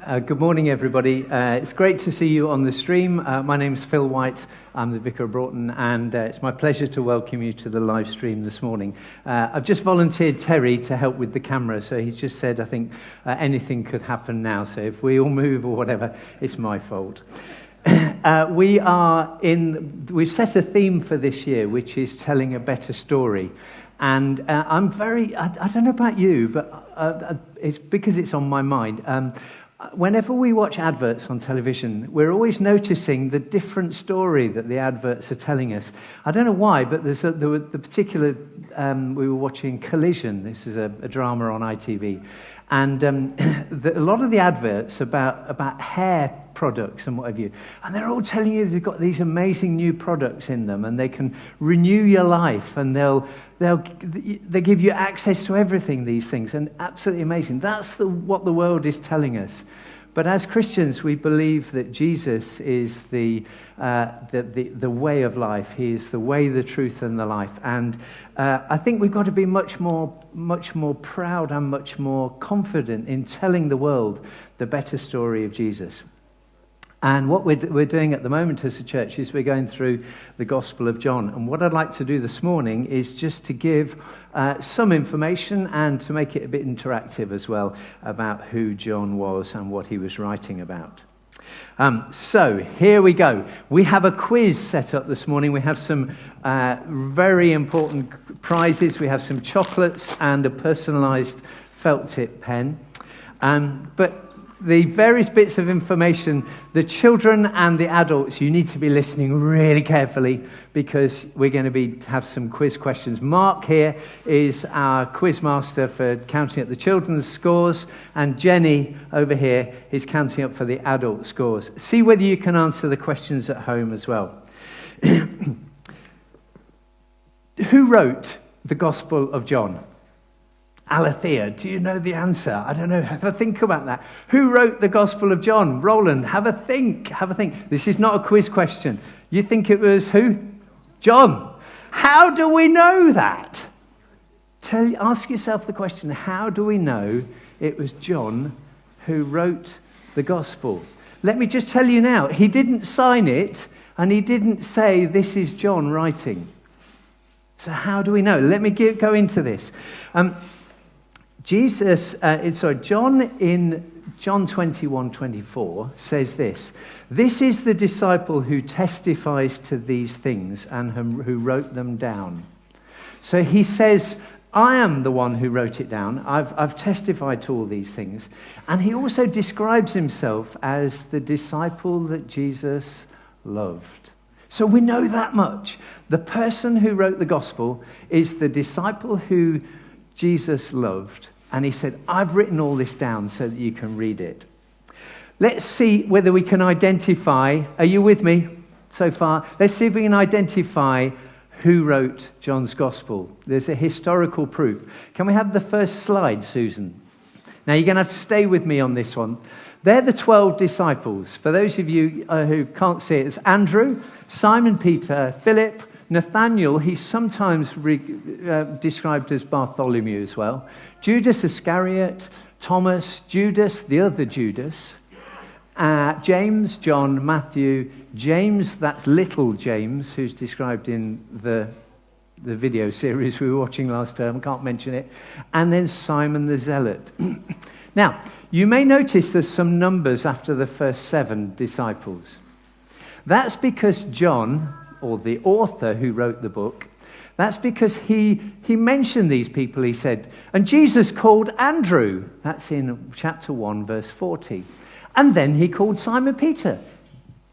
Good morning, everybody. It's great to see you on the stream. My name's Phil White. I'm the Vicar of Broughton, and it's my pleasure to welcome you to the live stream this morning. I've just volunteered Terry to help with the camera, so he's just said, I think anything could happen now, so if we all move or whatever, it's my fault. We've set a theme for this year, which is telling a better story. And I don't know about you, but it's because it's on my mind. Whenever we watch adverts on television, we're always noticing the different story that the adverts are telling us. I don't know why, but we were watching Collision. This is a drama on ITV. And a lot of the adverts about hair products and what have you, and they're all telling you they've got these amazing new products in them, and they can renew your life, and they give you access to everything. These things, and absolutely amazing. That's what the world is telling us. But as Christians, we believe that Jesus is the way of life. He is the way, the truth, and the life. And I think we've got to be much more proud and much more confident in telling the world the better story of Jesus. And what we're doing at the moment as a church is we're going through the Gospel of John. And what I'd like to do this morning is just to give some information and to make it a bit interactive as well about who John was and what he was writing about. So here we go. We have a quiz set up this morning. We have some very important prizes. We have some chocolates and a personalised felt tip pen. But the various bits of information, the children and the adults, you need to be listening really carefully because we're going to have some quiz questions. Mark here is our quiz master for counting up the children's scores, and Jenny over here is counting up for the adult scores. See whether you can answer the questions at home as well. Who wrote the Gospel of John? Alethea, do you know the answer? I don't know. Have a think about that. Who wrote the Gospel of John? Roland, have a think. This is not a quiz question. You think it was who? John. How do we know that? Ask yourself the question, how do we know it was John who wrote the Gospel? Let me just tell you now, he didn't sign it, and he didn't say, this is John writing. So how do we know? Let me go into this. John in John 21:24 says this: "This is the disciple who testifies to these things and who wrote them down." So he says, I am the one who wrote it down. I've testified to all these things. And he also describes himself as the disciple that Jesus loved. So we know that much. The person who wrote the gospel is the disciple who Jesus loved. And he said, I've written all this down so that you can read it. Let's see whether we can identify, are you with me so far? Let's see if we can identify who wrote John's gospel. There's a historical proof. Can we have the first slide, Susan? Now you're going to have to stay with me on this one. They're the 12 disciples. For those of you who can't see it, it's Andrew, Simon Peter, Philip, Nathaniel, he's sometimes described as Bartholomew as well, Judas Iscariot, Thomas, Judas, the other Judas, James, John, Matthew, James, that's little James, who's described in the video series we were watching last term, can't mention it, and then Simon the Zealot. Now, you may notice there's some numbers after the first 7 disciples. That's because John, or the author who wrote the book, that's because he mentioned these people. He said, and Jesus called Andrew. That's in chapter 1, verse 40. And then he called Simon Peter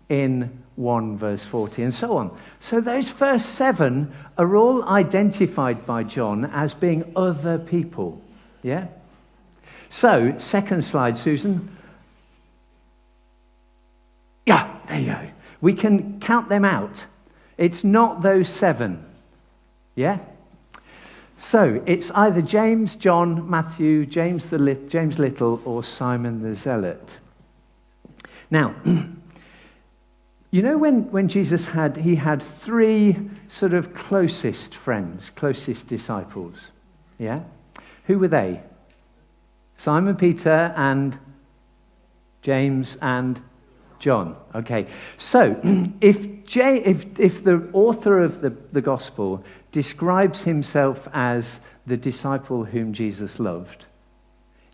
in 1, verse 40, and so on. So those first 7 are all identified by John as being other people. Yeah? So, second slide, Susan. Yeah, there you go. We can count them out. It's not those 7. Yeah? So, it's either James, John, Matthew, James Little, or Simon the Zealot. Now, you know when Jesus had 3 sort of closest friends, closest disciples? Yeah? Who were they? Simon Peter and James and John. Okay. So, if the author of the gospel describes himself as the disciple whom Jesus loved,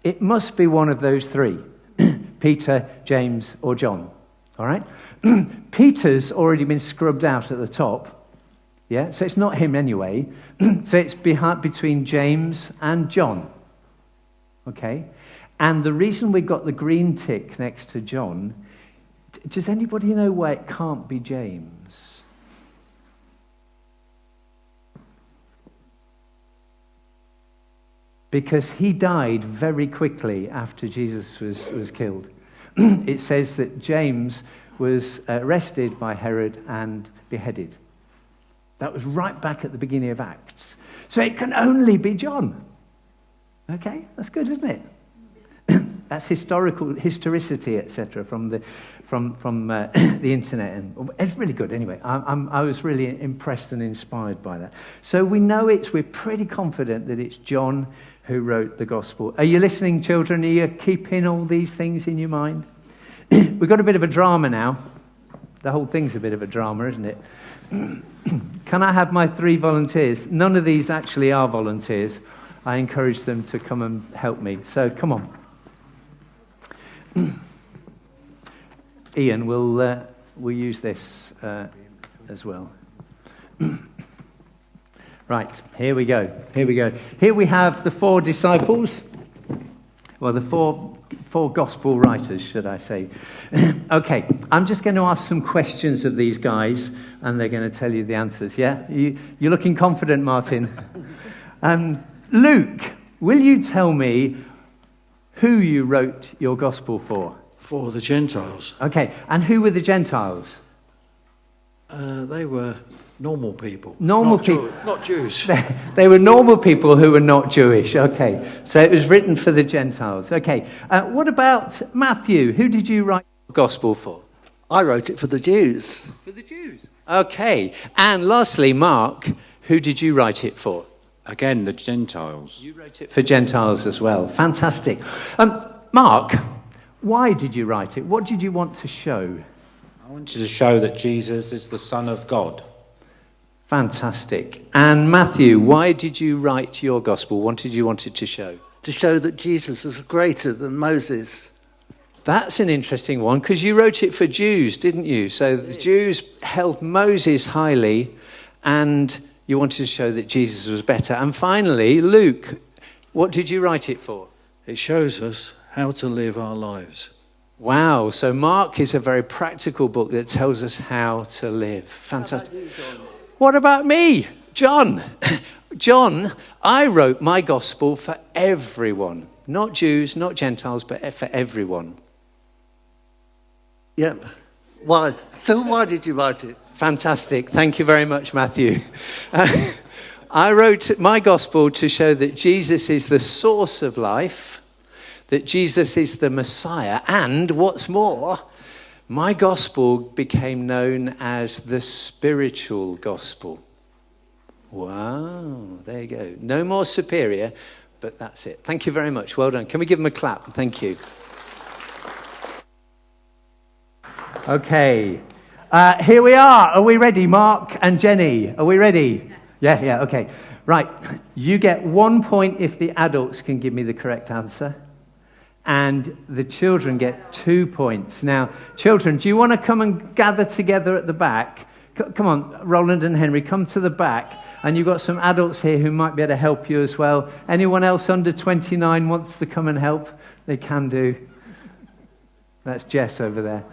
it must be one of those three: Peter, James, or John. All right? Peter's already been scrubbed out at the top. Yeah, so it's not him anyway. So it's between James and John. Okay? And the reason we've got the green tick next to John, does anybody know why it can't be James? Because he died very quickly after Jesus was killed. It says that James was arrested by Herod and beheaded. That was right back at the beginning of Acts. So it can only be John. Okay, that's good, isn't it? That's historicity, etc., from the internet, and it's really good. Anyway, I was really impressed and inspired by that. So we're pretty confident that it's John who wrote the gospel. Are you listening, children? Are you keeping all these things in your mind? We've got a bit of a drama now. The whole thing's a bit of a drama, isn't it? Can I have my 3 volunteers? None of these actually are volunteers. I encourage them to come and help me. So come on. Ian, we'll use this as well. Right, here we go. Here we have the 4 disciples. Well, the four gospel writers, should I say. Okay, I'm just going to ask some questions of these guys, and they're going to tell you the answers, yeah? You're looking confident, Martin. Luke, will you tell me who you wrote your gospel for? For the Gentiles. Okay, and who were the Gentiles? They were normal people. Normal people. Not Jews. They were normal people who were not Jewish. Okay, so it was written for the Gentiles. Okay, what about Matthew? Who did you write the gospel for? I wrote it for the Jews. For the Jews. Okay, and lastly, Mark, who did you write it for? Again, the Gentiles. You wrote it for Gentiles as well. Fantastic. Mark, why did you write it? What did you want to show? I wanted to show that Jesus is the Son of God. Fantastic. And Matthew, why did you write your gospel? What did you want it to show? To show that Jesus was greater than Moses. That's an interesting one, because you wrote it for Jews, didn't you? So the Jews held Moses highly, and you wanted to show that Jesus was better. And finally, Luke, what did you write it for? It shows us how to live our lives. Wow, so Mark is a very practical book that tells us how to live. Fantastic. How about you, John? What about me? John. John, I wrote my gospel for everyone. Not Jews, not Gentiles, but for everyone. Yep. Why? So why did you write it? Fantastic. Thank you very much, Matthew. I wrote my gospel to show that Jesus is the source of life, that Jesus is the Messiah, and what's more, my gospel became known as the spiritual gospel. Wow, there you go. No more superior, but that's it. Thank you very much. Well done. Can we give them a clap? Thank you. Okay. Here we are. Are we ready, Mark and Jenny? Are we ready? Yeah, okay. Right. You get 1 point if the adults can give me the correct answer. And the children get 2 points. Now, children, do you want to come and gather together at the back? Come on, Roland and Henry, come to the back. And you've got some adults here who might be able to help you as well. Anyone else under 29 wants to come and help? They can do. That's Jess over there.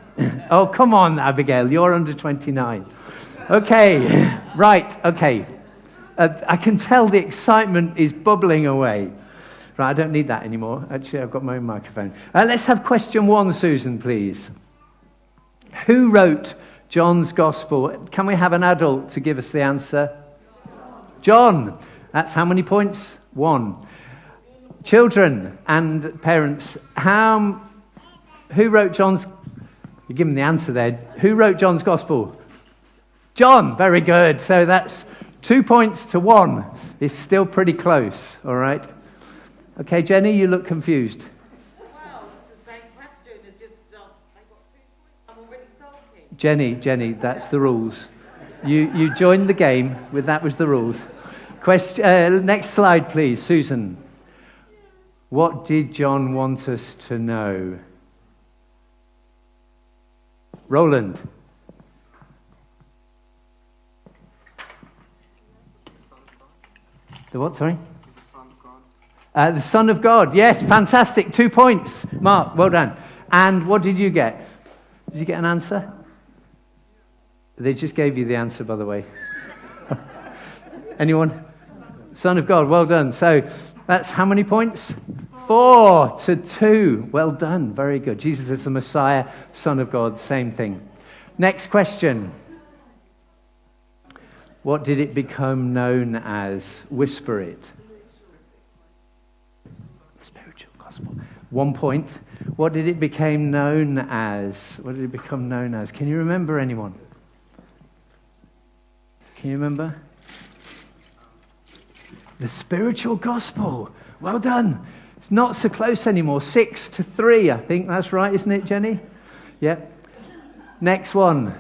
Oh, come on, Abigail, you're under 29. Okay, right, okay. I can tell the excitement is bubbling away. Right, I don't need that anymore. Actually, I've got my own microphone. Let's have question 1, Susan, please. Who wrote John's Gospel? Can we have an adult to give us the answer? John. That's how many points? 1. Children and parents, who wrote John's... You give them the answer there. Who wrote John's Gospel? John. Very good. So that's 2 points to 1. It's still pretty close, all right? Okay, Jenny, you look confused. Well, it's the same question. It just Jenny, that's the rules. You joined the game with that was the rules. Next slide, please, Susan. What did John want us to know? Roland. The what, sorry? The Son of God. Yes, fantastic. 2 points. Mark, well done. And what did you get? Did you get an answer? They just gave you the answer, by the way. Anyone? Son of God, well done. So that's how many points? 4-2. Well done. Very good. Jesus is the Messiah, Son of God, same thing. Next question. What did it become known as? Whisper it. Spiritual gospel. 1 point. What did it become known as? What did it become known as? Can you remember, anyone? Can you remember? The spiritual gospel. Well done. It's not so close anymore. 6-3, I think. That's right, isn't it, Jenny? Yep. Next one.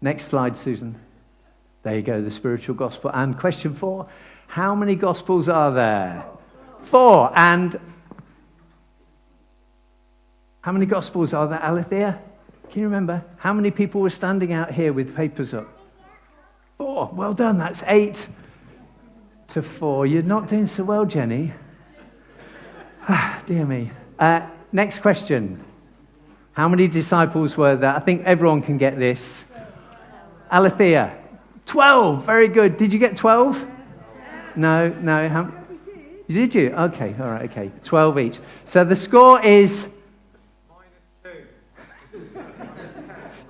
Next slide, Susan. There you go, the spiritual gospel. And question 4. How many gospels are there? 4. And how many gospels are there, Alethea? Can you remember? How many people were standing out here with papers up? 4. Well done. That's 8-4. You're not doing so well, Jenny. Dear me. Next question. How many disciples were there? I think everyone can get this. Alethea. 12. Very good. Did you get 12? No. Did you? Okay. All right. Okay. 12 each. So the score is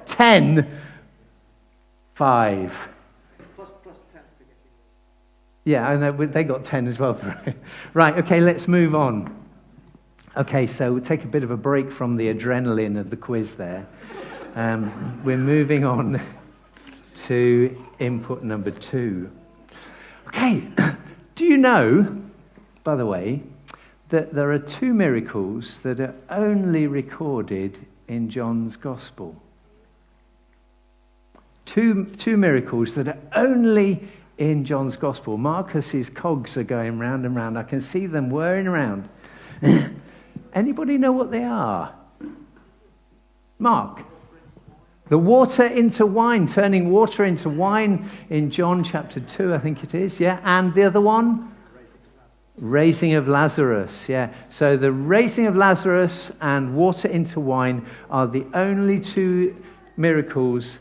10-5. Plus 10. Yeah, I know, they got 10 as well. Right, okay, let's move on. Okay, so we'll take a bit of a break from the adrenaline of the quiz there. We're moving on to input number 2. Okay, do you know, by the way, that there are 2 miracles that are only recorded in John's Gospel? Two miracles that are only in John's Gospel. Marcus's cogs are going round and round. I can see them whirring around. Anybody know what they are? Mark. The water into wine, turning water into wine in John chapter 2, I think it is. Yeah, and the other one? Raising of Lazarus. Yeah, so the raising of Lazarus and water into wine are the only 2 miracles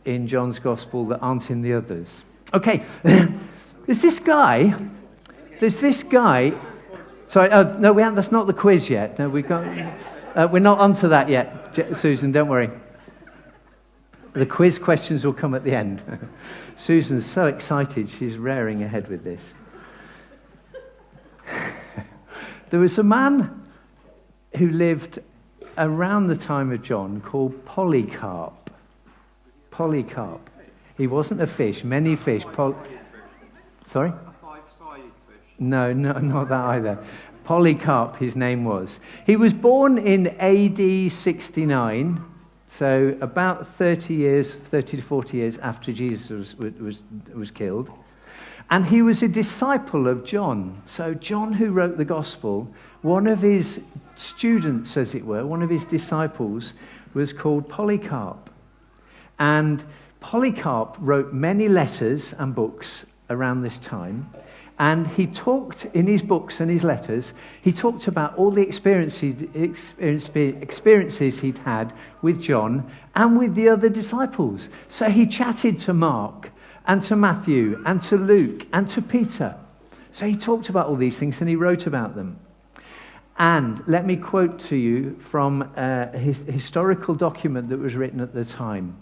in John's Gospel that aren't in the others. Okay, there's this guy. Sorry, no, that's not the quiz yet. No, we're not onto that yet, Susan, don't worry. The quiz questions will come at the end. Susan's so excited, she's raring ahead with this. There was a man who lived around the time of John called Polycarp. He wasn't a fish, many fish. Sorry? A 5-sided fish. No, not that either. Polycarp, his name was. He was born in AD 69, so about 30 to 40 years after Jesus was killed. And he was a disciple of John. So John, who wrote the Gospel, one of his students, as it were, one of his disciples, was called Polycarp. And Polycarp wrote many letters and books around this time. And he talked in his books and his letters, he talked about all the experiences he'd had with John and with the other disciples. So he chatted to Mark and to Matthew and to Luke and to Peter. So he talked about all these things and he wrote about them. And let me quote to you from a historical document that was written at the time.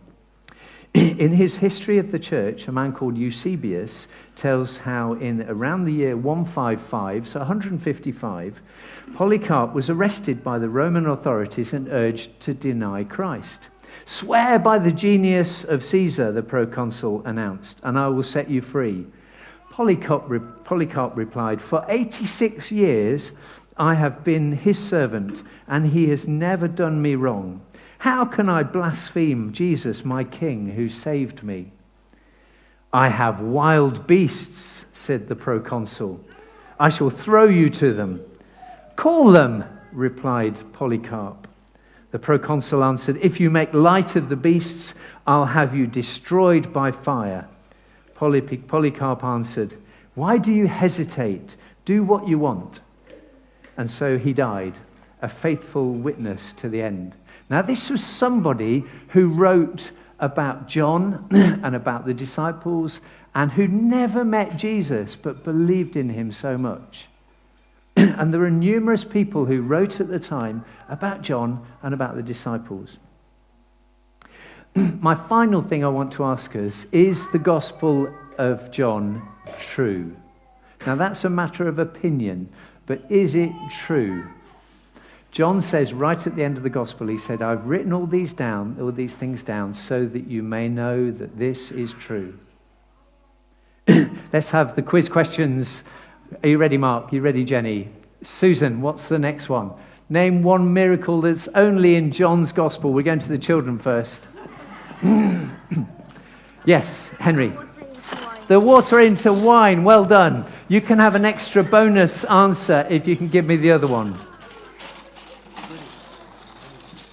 In his history of the church, a man called Eusebius tells how in around the year 155, so 155, Polycarp was arrested by the Roman authorities and urged to deny Christ. "Swear by the genius of Caesar," the proconsul announced, "and I will set you free." Polycarp replied, "For 86 years I have been his servant, and he has never done me wrong. How can I blaspheme Jesus, my King, who saved me? I have wild beasts, said the proconsul. I shall throw you to them. Call them, replied Polycarp. The proconsul answered, if you make light of the beasts, I'll have you destroyed by fire. Polycarp answered, why do you hesitate? Do what you want. And so he died, a faithful witness to the end. Now this was somebody who wrote about John and about the disciples and who never met Jesus but believed in him so much. And there are numerous people who wrote at the time about John and about the disciples. My final thing I want to ask us, is the Gospel of John true? Now that's a matter of opinion, but is it true? John says right at the end of the Gospel, he said, I've written all these things down so that you may know that this is true. Let's have the quiz questions. Are you ready, Mark? Are you ready, Jenny? Susan, what's the next one? Name one miracle that's only in John's Gospel. We're going to the children first. Yes, Henry. The water into wine. Well done. You can have an extra bonus answer if you can give me the other one.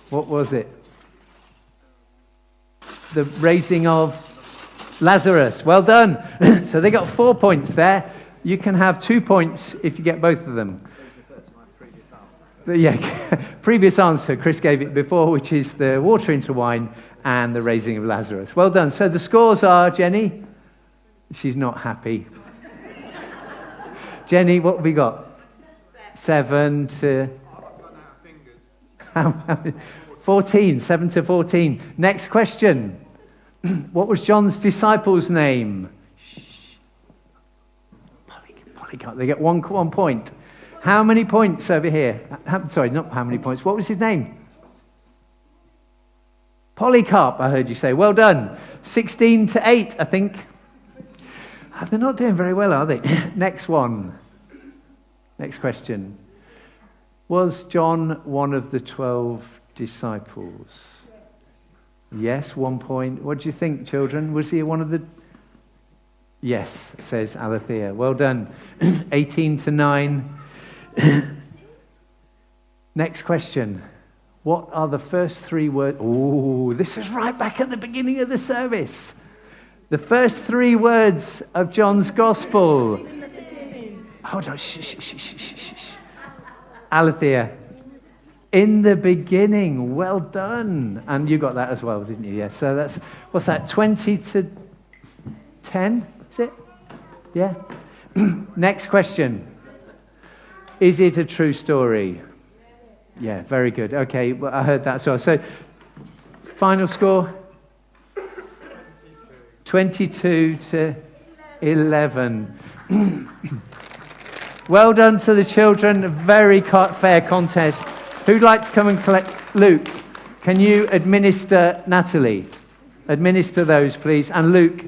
What was it? The raising of Lazarus. Well done. So they got 4 points there. You can have 2 points if you get both of them. Yeah, previous answer, Chris gave it before, which is the water into wine and the raising of Lazarus. Well done. So the scores are, Jenny? She's not happy. Jenny, what have we got? 7 to... 14, 7 to 14. Next question. What was John's disciples' name? Polycarp. They get one point. How many points over here? Sorry, not how many points. What was his name? Polycarp, I heard you say. Well done. 16 to 8, I think. They're not doing very well, are they? Next one. Next question. Was John one of the 12 disciples? Yes, 1 point. What do you think, children? Was he one of the... Yes, says Alethea. Well done. 18 to 9. Next question. What are the first 3 words? Oh, this is right back at the beginning of the service. The first 3 words of John's Gospel. In the beginning. Hold on. Shh. Alethea. In the beginning. Well done. And you got that as well, didn't you? Yes. So that's, what's that, 20 to 10? Is it? Yeah. Next question. Is it a true story? Yeah, very good. Okay, well, I heard that as well. So, final score? 22 to 11. Well done to the children. A very fair contest. Who'd like to come and collect? Luke, can you administer Natalie? Administer those, please. And Luke,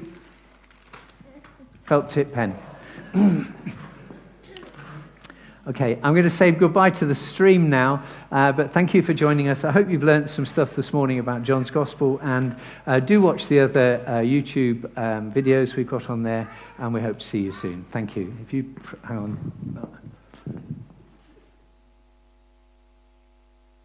felt tip pen. Okay, I'm going to say goodbye to the stream now, but thank you for joining us. I hope you've learnt some stuff this morning about John's Gospel, and do watch the other YouTube videos we've got on there, and we hope to see you soon. Thank you. If you hang on.